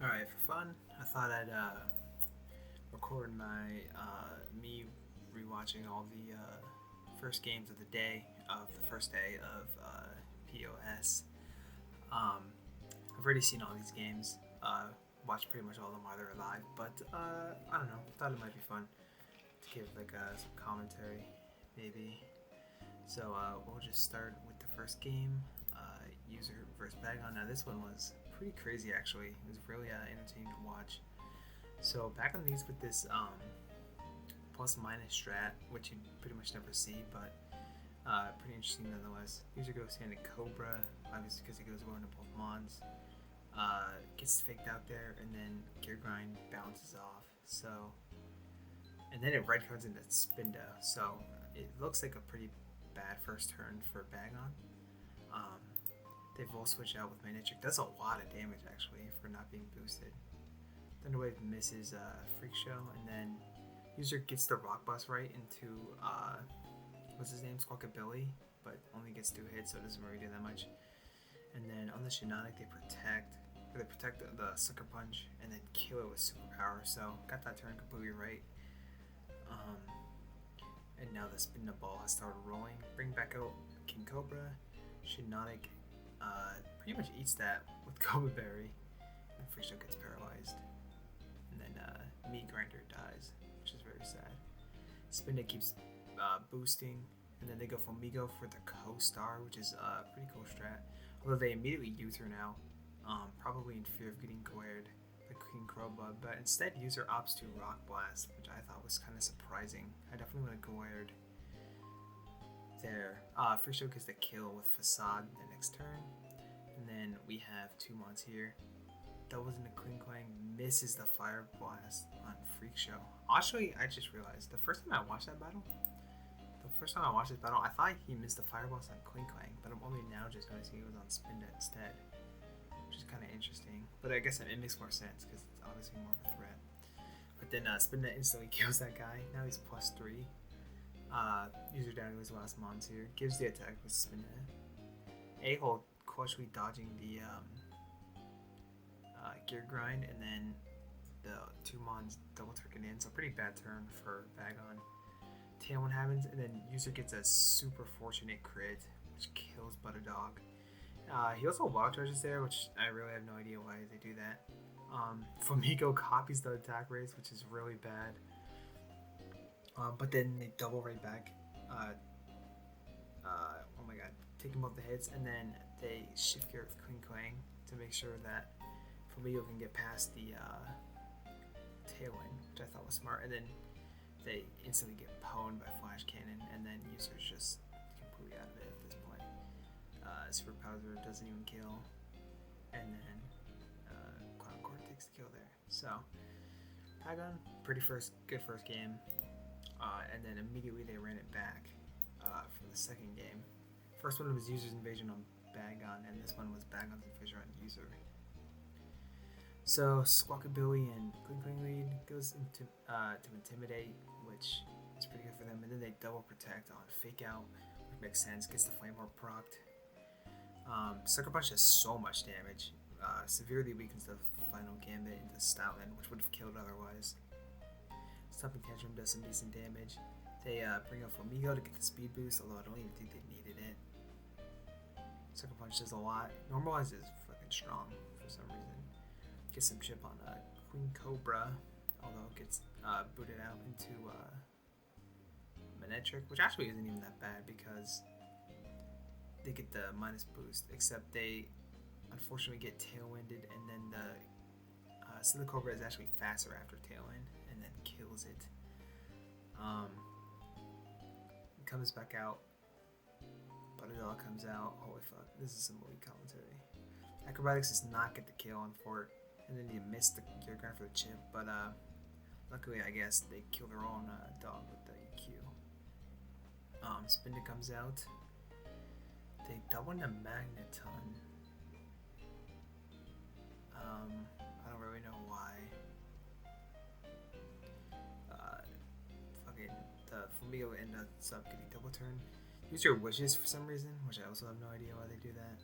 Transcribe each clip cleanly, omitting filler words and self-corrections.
Alright, for fun, I thought I'd record me rewatching all the first games of the day of the first day of POS. Um, I've already seen all these games, watched pretty much all of them while they're live, but I don't know, thought it might be fun to give like some commentary, maybe. So we'll just start with the first game, user versus Bagon. Now this one was pretty crazy actually. It was really entertaining to watch. So back on these with this plus minus strat, which you pretty much never see, but pretty interesting nonetheless. User goes standing Cobra, obviously because he goes well into both mons. Gets faked out there, and then gear grind bounces off. So, and then it red cards into Spindo. So it looks like a pretty bad first turn for Bagon. They both switch out with Magnetric. That's a lot of damage actually for not being boosted. Thunderwave misses Freak Show, and then user gets the Rock Boss right into what's his name, Squawkabilly, but only gets 2 hits, so it doesn't really do that much. And then on the Shinonic they protect the Sucker Punch and then kill it with Superpower. So got that turn completely right. And now the spin the ball has started rolling. Bring back out King Cobra. Shinonic pretty much eats that with Cobra Berry, and Freak Show gets paralyzed. And then Meat Grinder dies, which is very sad. Spinda keeps boosting, and then they go for Migo for the Co-Star, which is a pretty cool strat. Although they immediately U-turn out, probably in fear of getting glared by King Crowbug, but instead user opts to Rock Blast, which I thought was kind of surprising. I definitely would have glared there. Freak Show gets the kill with Facade the next turn, and then we have 2 mons here. Doubles into Kling Klang, misses the Fire Blast on Freak Show. Actually, I just realized the first time I watched this battle, I thought he missed the Fire Blast on Kling Klang, but I'm only now just noticing it was on Spinda instead, which is kind of interesting. But I guess it makes more sense because it's obviously more of a threat. But then Spinda instantly kills that guy. Now he's +3. User down to his last mons here. Gives the attack with Spinda. A-hole clutchly dodging the gear grind, and then the 2 mons double turning in. So pretty bad turn for Bagon. Tailwind happens, and then user gets a super fortunate crit, which kills Butterdog. He also wild charges there, which I really have no idea why they do that. Flamingo copies the attack race, which is really bad. But then they double right back. Oh my god, taking both the hits, and then they shift gear with Kling Klang to make sure that Flamingo can get past the Tailwind, which I thought was smart. And then they instantly get pwned by Flash Cannon, and then user's just completely out of it at this point. Superpower doesn't even kill, and then Clown Court takes the kill there. So Bagon, good first game, and then immediately they ran it back for the second game. First one was user's invasion on Bagon, and this one was Bagon's invasion on user. So Squawkabilly and Kling Klang lead goes into to intimidate, which is pretty good for them, and then they double protect on fake out, which makes sense. Gets the flame orb procced. Sucker Punch does so much damage, severely weakens the final gambit into Stoutland, which would have killed otherwise. Stomping Tantrum does some decent damage. They bring up Flamingo to get the speed boost, although I don't even think they needed it. Sucker Punch does a lot. Normalize is fucking strong for some reason. Gets some chip on Queen Cobra, although it gets booted out into Magnetric, which actually isn't even that bad because they get the minus boost, except they unfortunately get tailwinded, and then the Cobra is actually faster after tailwind and then kills it. It comes back out. Butterdog comes out. Holy fuck, this is some elite commentary. Acrobatics does not get the kill on Fort, and then you miss the gear grind for the chip, but luckily I guess they kill their own dog with the EQ. Spinda comes out. They double into Magneton. I don't really know why. Fucking the Flamingo ends up getting double turn. Use your wishes for some reason, which I also have no idea why they do that.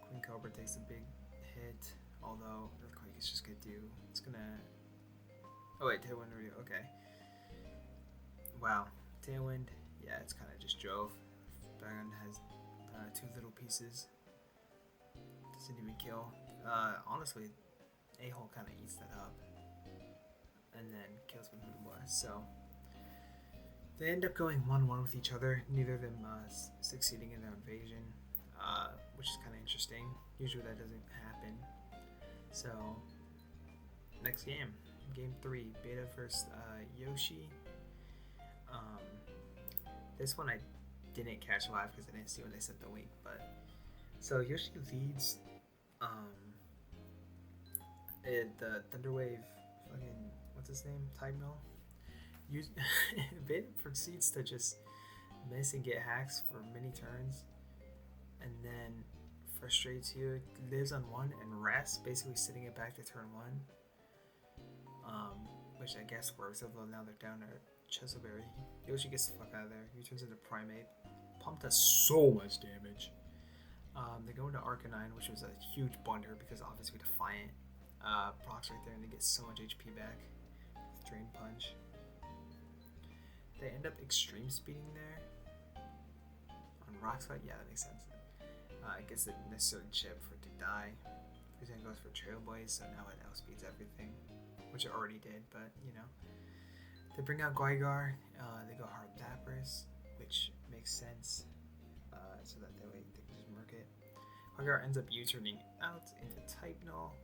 Queen Cobra takes a big hit, although it's just gonna do. It's gonna. Oh wait, tailwind radio. Okay. Wow, tailwind. Yeah, it's kind of just drove. Background has 2 little pieces. Doesn't even kill. Honestly, a-hole kind of eats that up, and then kills with more. So they end up going 1-1 with each other. Neither of them succeeding in their invasion, which is kind of interesting. Usually that doesn't happen. So next game, game 3, Beta versus Yoshi. This one I didn't catch live because I didn't see when they sent the link. But so Yoshi leads. The Thunderwave, fucking what's his name? Type Mill. Beta proceeds to just miss and get hacks for many turns, and then frustrates you, lives on 1 and rests, basically sitting it back to turn 1. Which I guess works, although now they're down to Cheselberry. Yoshi gets the fuck out of there. He turns into Primate. Pump does so much damage. They go into Arcanine, which was a huge blunder because obviously Defiant procs right there, and they get so much HP back with Drain Punch. They end up extreme speeding there on Rock Slide. Yeah, that makes sense. I guess the necessary chip for it to die. Everything goes for Trailblaze, so now it outspeeds everything, which it already did, but you know. They bring out Gligar, they go hard Lapras, which makes sense, so that way they can just murk it. Gligar ends up U-turning out into Type Null,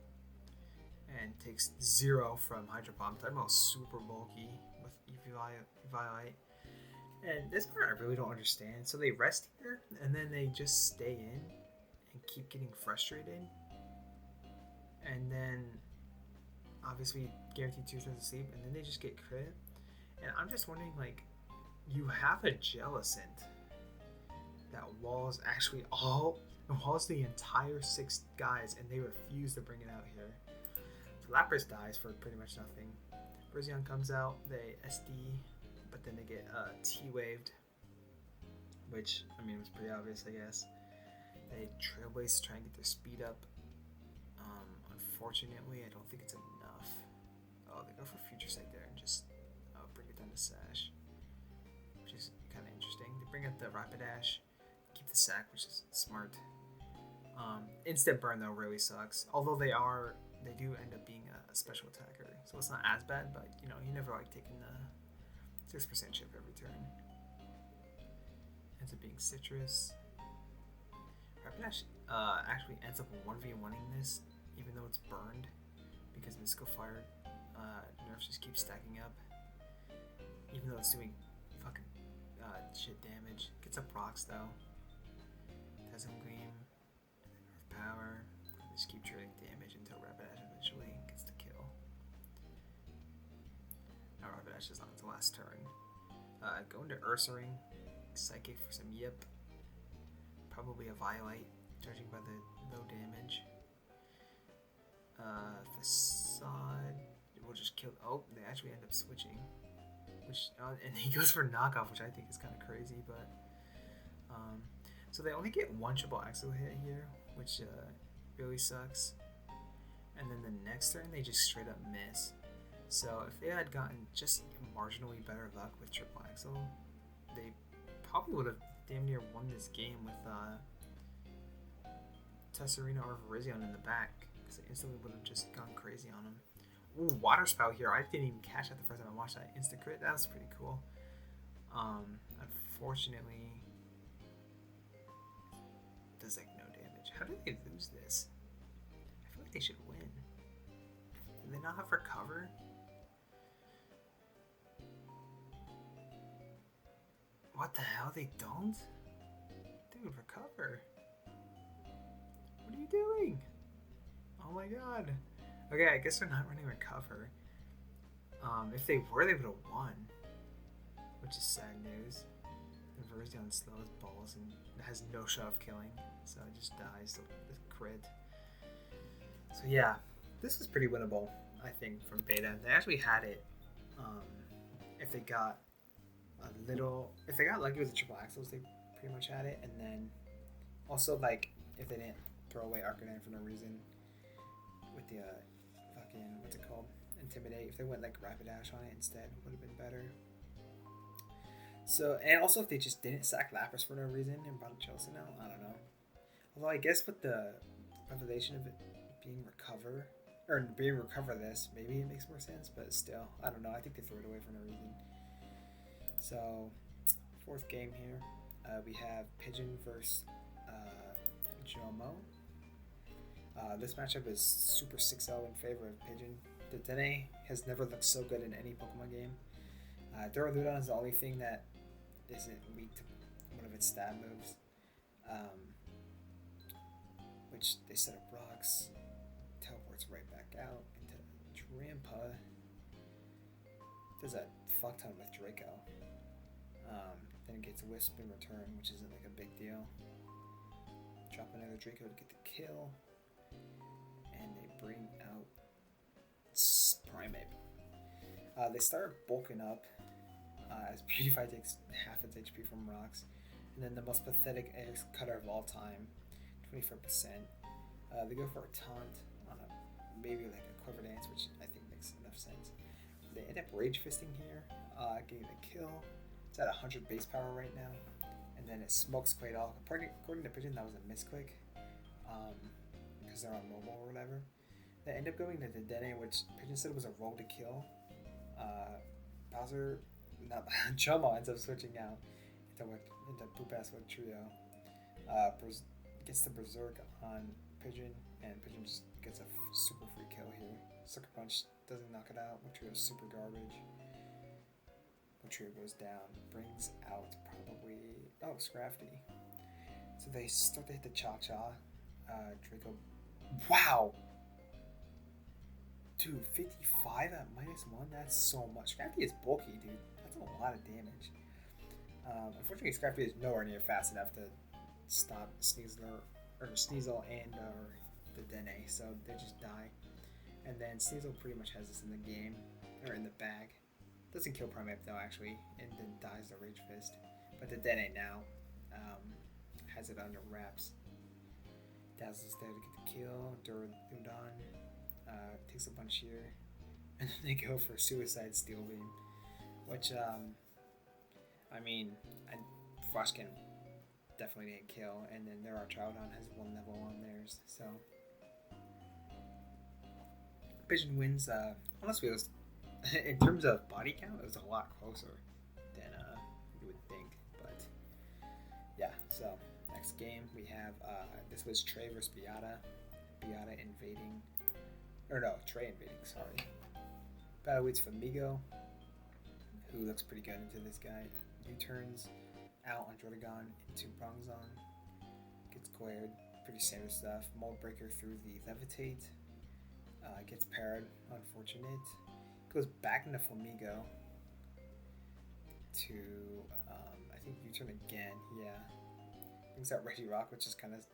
and takes 0 from Hydro Pump. Type Null is super bulky with Eviolite. And this part I really don't understand. So they rest here, and then they just stay in and keep getting frustrated. And then, obviously, guaranteed 2 turns of sleep, and then they just get crit. And I'm just wondering, like, you have a Jellicent that walls the entire 6 guys, and they refuse to bring it out here. So Lapras dies for pretty much nothing. Brazion comes out, they SD, but then they get T-waved, which, I mean, was pretty obvious, I guess. They Trailblaze to try and get their speed up. Unfortunately, I don't think it's enough. Oh, they go for Future Sight there and just bring it down to Sash, which is kind of interesting. They bring up the Rapidash, keep the Sack, which is smart. Instant burn though really sucks. Although they do end up being a special attacker, so it's not as bad. But you know, you never like taking the 6% chip every turn. Ends up being Citrus. Rapidash actually ends up 1v1ing this, even though it's burned, because Mystical Fire nerfs just keep stacking up. Even though it's doing fucking shit damage. Gets up rocks though. Tesm Gleam, and then Earth Power. They just keep trading damage until Rapidash eventually gets the kill. Now Rapidash is on its last turn. Go into Ursaring, Psychic for some Yip. Probably a Violite, judging by the low damage. Facade will just kill. Oh, they actually end up switching. Which and he goes for knockoff, which I think is kind of crazy, but so they only get 1 triple axle hit here, which really sucks. And then the next turn they just straight up miss. So if they had gotten just marginally better luck with triple axle, they probably would have damn near won this game with Tesserina or Virizion in the back, because they instantly would have just gone crazy on him. Ooh, Water Spout here. I didn't even catch that the first time I watched that insta crit. That was pretty cool. Unfortunately, it does like no damage. How did they lose this? I feel like they should win. Do they not have Recover? What the hell? They don't? Dude, Recover. What are you doing? Oh my god. Okay, I guess they're not running Recover. If they were, they would have won. Which is sad news. And Virizion slow as balls and has no shot of killing. So it just dies with crit. So yeah, this is pretty winnable, I think, from beta. They actually had it. If they got lucky with the triple axles, they pretty much had it. And then also, like, if they didn't throw away Arcanine for no reason with the fucking, what's it called? Intimidate. If they went like Rapidash on it instead, would have been better. So, and also if they just didn't sack Lapras for no reason and brought Chelsea now, I don't know. Although I guess with the revelation of it being recover this, maybe it makes more sense, but still, I don't know. I think they threw it away for no reason. So, fourth game here, we have Pigeon versus Jomo. This matchup is super 6-0 in favor of Pigeon. The Dene has never looked so good in any Pokemon game. Duraludon is the only thing that isn't weak to one of its stab moves, which they set up rocks, teleports right back out into Drampa. Does a fuck ton with Draco. Then it gets Wisp in return, which isn't like a big deal. Drop another Draco to get the kill, and they bring out Primeape. They start bulking up as Beautify takes half its HP from rocks, and then the most pathetic egg cutter of all time, 24%. They go for a taunt on maybe like a Quiver Dance, which I think makes enough sense. They end up Rage Fisting here, getting the kill. It's at 100 base power right now, and then it smokes Quaidol. According to Pigeon, that was a misclick, because they're on mobile or whatever. They end up going to the Dene, which Pigeon said was a roll to kill. Chomo ends up switching out into Poop-Ass with Trio. Gets the Berserk on Pigeon, and Pigeon just gets a super free kill here. Sucker Punch doesn't knock it out. Trio's super garbage. Trio goes down, brings out probably Scrafty. So they start to hit the Cha-Cha. Draco. Wow! Dude, 55 at -1? That's so much. Scrafty is bulky, dude. That's a lot of damage. Unfortunately, Scrafty is nowhere near fast enough to stop Sneasel and the Dene, so they just die. And then Sneasel pretty much has this in the game, or in the bag. Doesn't kill Primeape though, actually, and then dies the Rage Fist. But the Dene now has it under wraps. Dazzle's there to get the kill. Duraludon takes a bunch here, and then they go for Suicide Steel Beam, which Frostkin definitely didn't kill, and then their Archaudon has 1 level on theirs, so Pigeon wins. Honestly, it was in terms of body count, it was a lot closer than you would think, but yeah. So next game we have this was Trey versus Beata. Beata invading, or no, Trey invading. Sorry. Battle waits for Migo, who looks pretty good into this guy. U-turns out on Jordagon into Bronzong. Gets squared. Pretty standard stuff. Mold Breaker through the Levitate. Gets parried. Unfortunate. Goes back into Flamigo to, I think U-turn again. Yeah. Brings out Regirock, which is kind of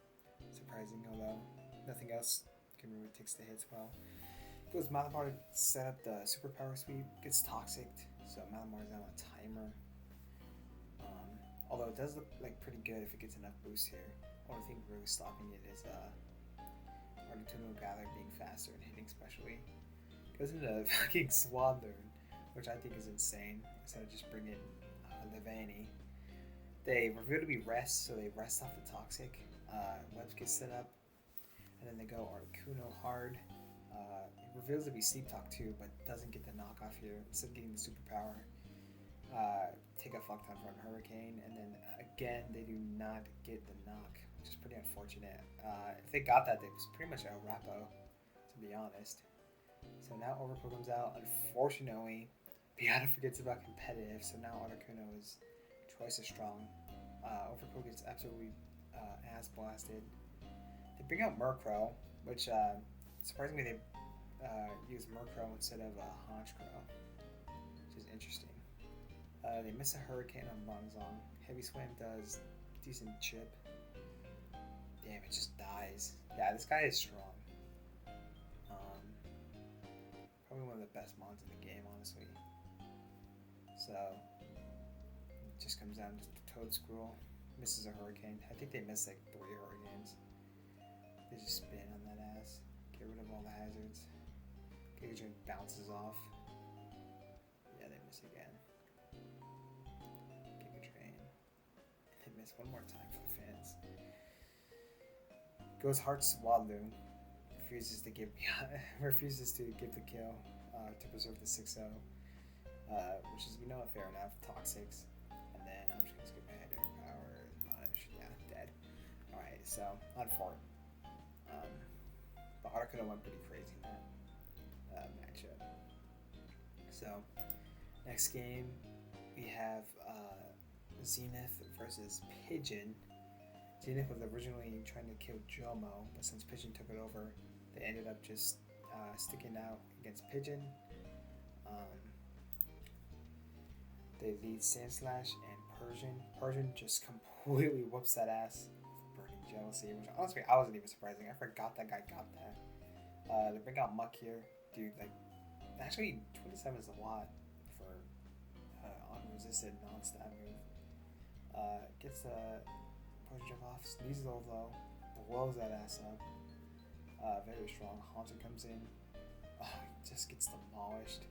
surprising, although nothing else can really takes the hits well. Goes Malamar to set up the superpower sweep. Gets Toxic, so Malamar is now on a timer. Although it does look like pretty good if it gets enough boost here. Only thing really stopping it is Articuno Gather being faster and hitting especially. Goes into fucking Swadloon, which I think is insane. Instead of just bringing Levani. They reveal to be rest, so they rest off the Toxic. Webs get set up, and then they go Articuno hard. It reveals to be Sleep Talk too, but doesn't get the knockoff here. Instead of getting the superpower, take a fuck ton from Hurricane, and then again they do not get the knock, which is pretty unfortunate. If they got that, it was pretty much El Rapo, to be honest. So now Overcoat comes out. Unfortunately, Beata forgets about competitive, so now Articuno is twice as strong. Overcoat gets absolutely ass blasted. They bring out Murkrow, which surprisingly they use Murkrow instead of Honchkrow, which is interesting. They miss a Hurricane on Bronzong. Heavy Swim does decent chip. Damn, it just dies. Yeah, this guy is strong. Probably one of the best mons in the game, honestly. So, it just comes down to Toad Scroll. Misses a Hurricane. I think they missed like 3 Hurricanes. They just spin on that ass. Get rid of all the hazards. Agent bounces off. Yeah, they miss again. Giga Train. They miss one more time for the fans. Goes hard Swadlu. Refuses to give the kill to preserve the 6-0, which is fair enough. Toxics, and then I'm just gonna skip ahead. Power, dead. All right, so on fort. But Arcana went pretty crazy in that matchup. So next game we have Zenith versus Pigeon. Zenith was originally trying to kill Jomo, but since Pigeon took it over, they ended up just sticking out against Pigeon. They lead Sandslash and Persian. Persian just completely whoops that ass. Burning Jealousy, which honestly I wasn't even surprising. I forgot that guy got that. They bring out Muck here. Dude, like, actually 27 is a lot for unresisted non-stab move. Gets the Persian off, sneezes low, blows that ass up. Very strong. Haunter comes in. Just gets demolished.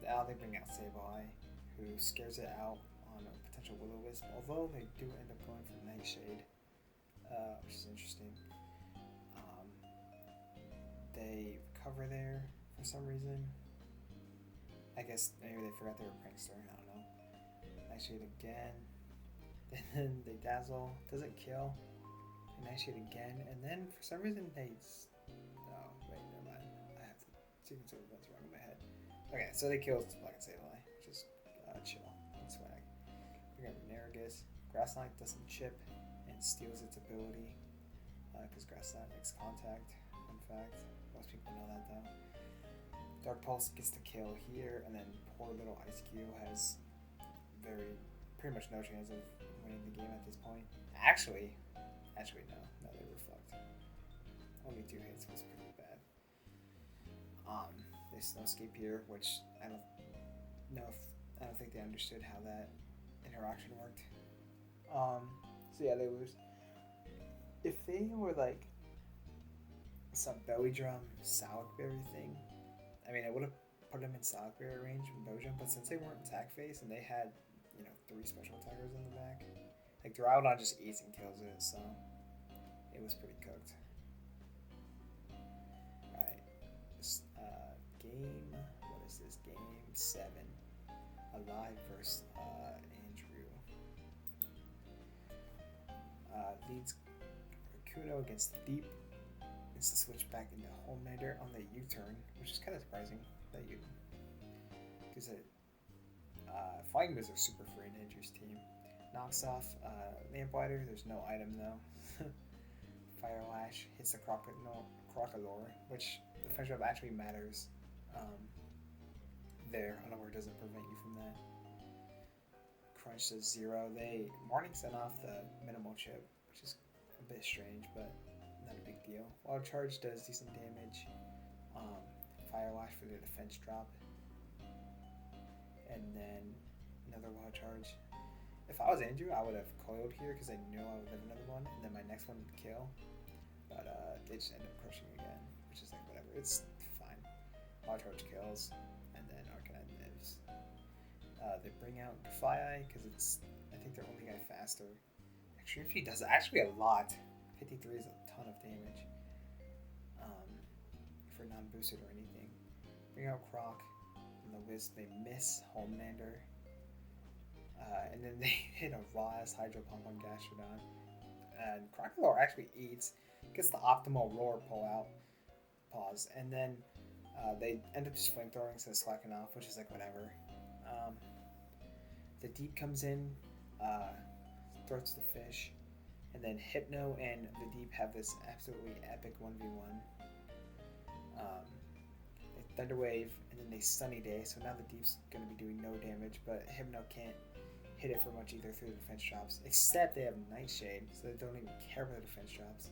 Now they bring out Sableye, who scares it out on a potential Will-O-Wisp, although they do end up going for Nightshade, which is interesting. They recover there for some reason. I guess maybe they forgot they were Prankster, I don't know. Nightshade again. Then they Dazzle, doesn't kill. They Nightshade again, and then for some reason they... No, wait, never mind. I have to sequence of events wrong in my head. Okay, so they kill like Sableye, which is chill and swag. We got Nergus. Grass Knight doesn't chip and steals its ability because Grass Knight makes contact. In fact, most people know that though. Dark Pulse gets the kill here, and then poor little Ice Cube has pretty much no chance of winning the game at this point. Actually no, they were fucked. Only 2 hits was pretty bad. They Snowscape here, which I don't think they understood how that interaction worked. So yeah, they lose. If they were like some belly drum Salikberry thing, I mean, I would have put them in Salikberry range from belly drum, but since they weren't attack phase and they had 3 special attackers in the back, like Duraludon just eats and kills it, so it was pretty cooked. Alright, what is this? Game 7. Alive versus Andrew. Leads Kuno against Deep. Needs to switch back into Homelander on the U-turn, which is kind of surprising that you... Because Flying Moves are super free in Andrew's team. Knocks off Lamplighter, there's no item though. Fire Lash hits the Crocodile, which the friendship actually matters there. Unaware doesn't prevent you from that. Crunch does 0. Morning sent off the minimal chip, which is a bit strange, but not a big deal. Wild Charge does decent damage. Fire Lash for the defense drop. And then another Wild Charge. If I was Andrew, I would have coiled here because I knew I would live another one, and then my next one would kill. But they just end up crushing again, which is like whatever. It's fine. Wild Charge kills, and then Arcanine lives. They bring out Fly-Eye because I think their only guy faster. Actually, if he does actually a lot. 53 is a ton of damage for non-boosted or anything. Bring out Croc and the Wisp. They miss Homelander. And then they hit a raw-ass Hydro Pump on Gastrodon. And Crocodile actually eats, gets the optimal roar pull-out. Pause. And then they end up just flamethrowing instead of slacking off, which is like whatever. The Deep comes in, throats the fish, and then Hypno and the Deep have this absolutely epic 1v1. They Thunder Wave, and then they Sunny Day, so now the Deep's going to be doing no damage, but Hypno can't hit it for much either through the defense drops, except they have Nightshade, so they don't even care about the defense drops.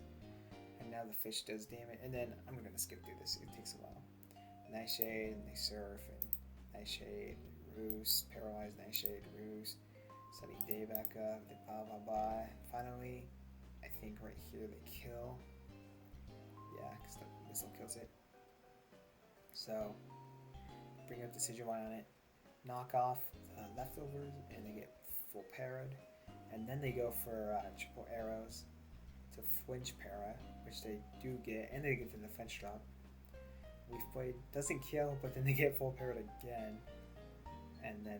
And now the fish does damage, and then I'm going to skip through this, it takes a while. Nightshade, and they Surf, and Nightshade, Roost, Paralyzed, Nightshade, Roost, Sunny Day back up, they blah. Finally, I think right here they kill. Yeah, because the missile kills it. So bring up the Decidueye on it, knock off leftovers, and they get full parried. And then they go for triple arrows to flinch para, which they do get, and they get the defense drop. Leaf Blade doesn't kill, but then they get full parried again, and then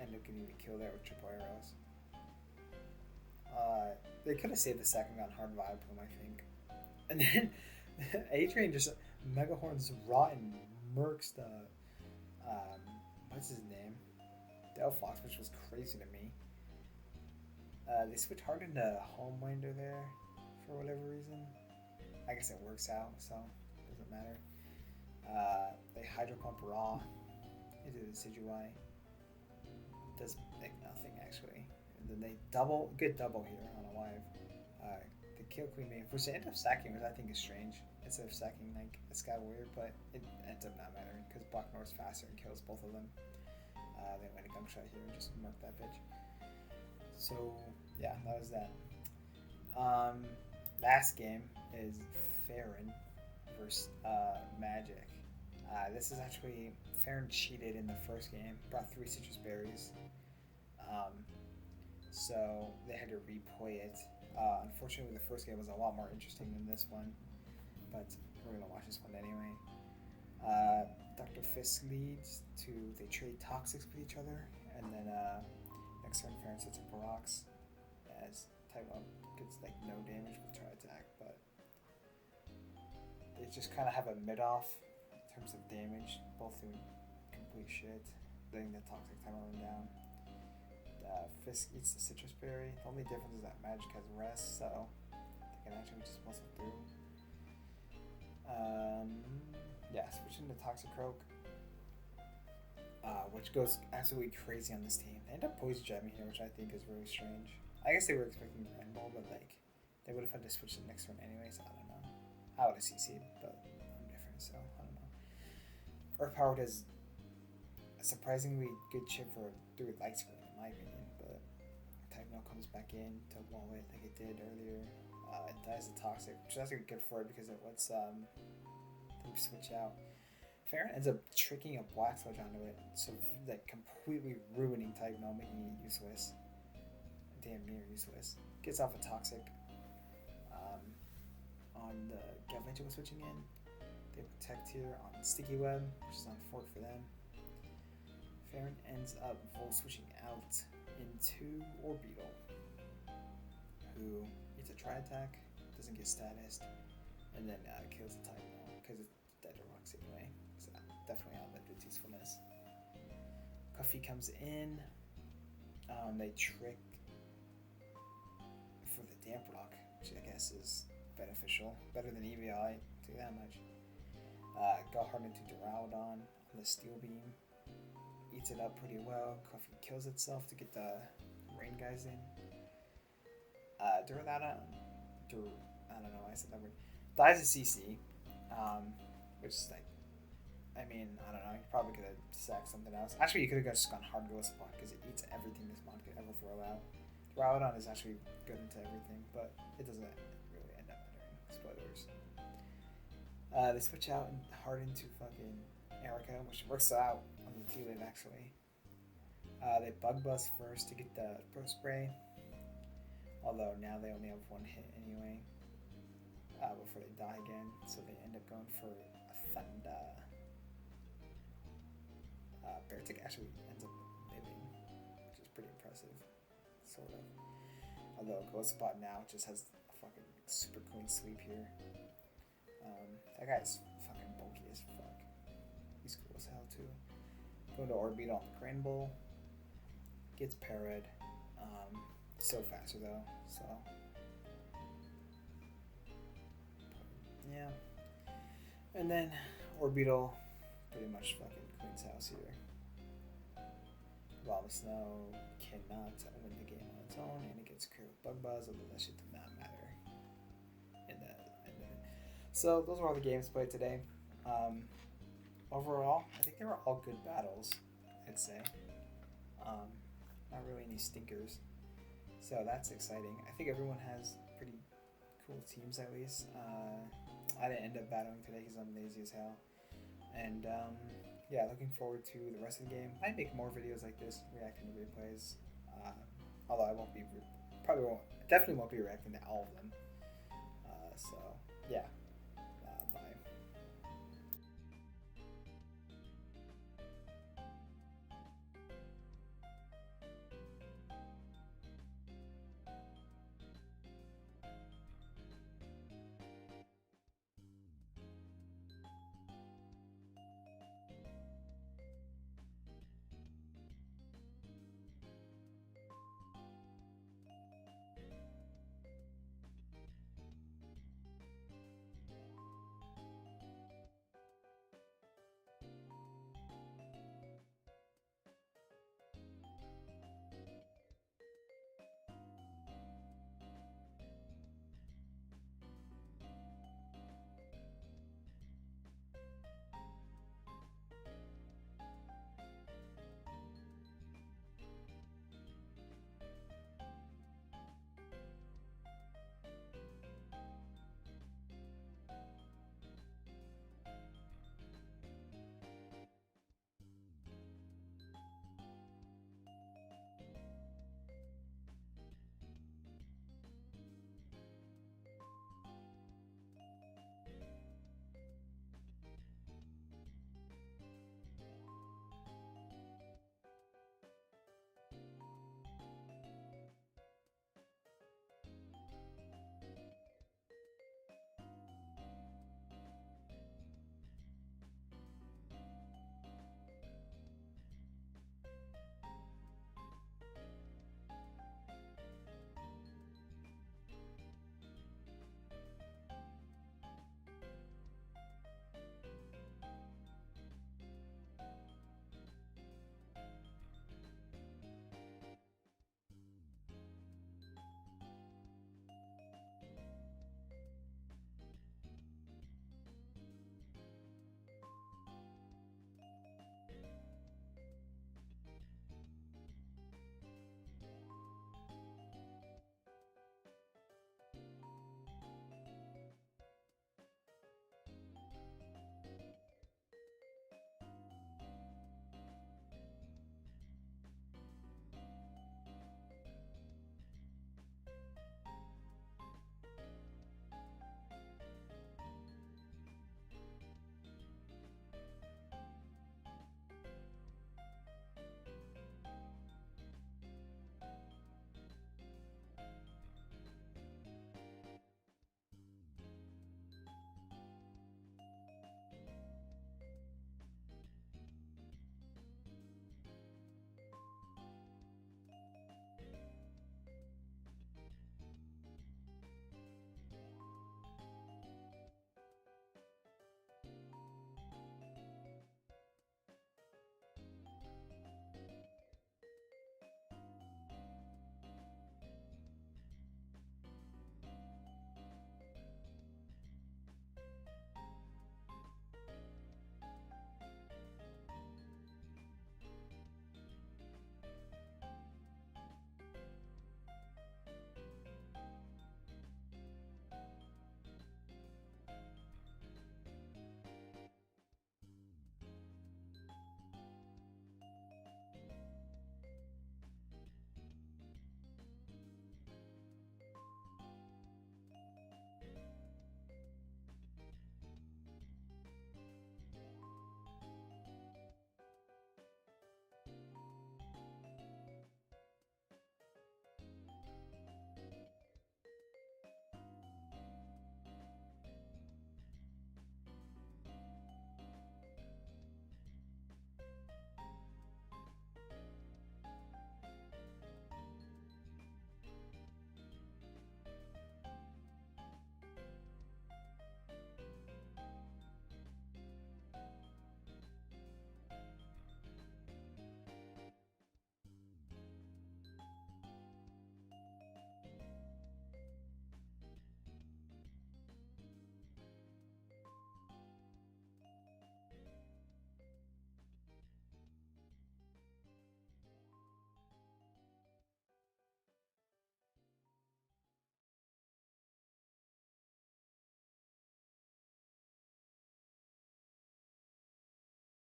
end up getting the kill there with triple arrows. They could have saved the second on hard vibe him, I think. And then Adrian just Mega Horns Rotten murks the what's his name? Delphox, which was crazy to me. They switch hard into Homewinder there for whatever reason. I guess it works out, so it doesn't matter. They Hydro Pump Raw into the Decidueye. Does like nothing actually. And then they good double here on a live. The Kill Queen Maid, which they end up stacking, which I think is strange. Instead of stacking like a Sky Warrior, but it ends up not mattering because Black North's faster and kills both of them. They went a gunk shot here and just murked that bitch. So yeah, that was that. Last game is Farron versus Magic. This is actually Farron cheated in the first game, brought 3 citrus berries. So they had to replay it. Unfortunately, the first game was a lot more interesting than this one, but we're gonna watch this one anyway. Dr. Fisk leads to they trade toxics with each other, and then next turn Farron sets up rocks as Taiwan gets like no damage with try attack, but they just kind of have a mid off in terms of damage, both doing complete shit, letting the toxic timer run down. Fisk eats the citrus berry. The only difference is that Magic has rest, so they can actually just muscle through. Yeah, switching to Toxic Croak, which goes absolutely crazy on this team. They end up Poison Jamming here, which I think is really strange. I guess they were expecting Grand Ball, but like they would have had to switch the next turn anyways. I don't know. I would have CC'd, but I'm different, so I don't know. Earth Power does a surprisingly good chip for through light screen, in my opinion, but Techno comes back in to wall it like it did earlier. It dies the Toxic, which is actually good for it because it lets them switch out. Farron ends up tricking a Black Sludge onto it, so like completely ruining Techno, making it useless. Damn near useless. Gets off a Toxic on the Galvantula switching in. They protect here on Sticky Web, which is on Fort for them. Farron ends up full switching out into Orbeetle, who gets a try attack, doesn't get status, and then kills the Techno because it's dead to rocks anyway. So definitely outlived its usefulness. Cuffy comes in. They trick for the Damp Rock, which I guess is beneficial. Better than EVI, I'll tell you that much. Go hard into Duraludon on the Steel Beam. Eats it up pretty well. Cuffy kills itself to get the rain guys in. Duraludon, I don't know why I said that word. Dies a CC, which is like, I mean, I don't know. You probably could have sacked something else. Actually, you could have just gone hard go spot because it eats everything this mod could ever throw out. Duraludon is actually good into everything, but it doesn't really end up mattering. Spoilers. They switch out and hard into fucking Erica, which works out on the T-Lid actually. They Bug Buzz first to get the Pro Spray, although now they only have 1 hit anyway before they die again, so they end up going for a Thunder. Beartic actually ends up living, which is pretty impressive, sort of. Although Ghost Spot now just has a fucking super clean sweep here. That guy's fucking bulky as fuck. He's cool as hell too. Going to Orbeetle on the Grand Bull. Gets parried. Still faster though, so. Yeah. And then Orbeetle pretty much fucking cleans house here. Lava Snow cannot win the game on its own, and it gets cleared with Bug Buzz, although that shit did not matter in the end of it. So those were all the games played today. Overall, I think they were all good battles, I'd say. Not really any stinkers. So that's exciting. I think everyone has pretty cool teams at least. I didn't end up battling today because I'm lazy as hell. And yeah, looking forward to the rest of the game. Might make more videos like this, reacting to replays. Although I won't be, probably won't, definitely won't be reacting to all of them. So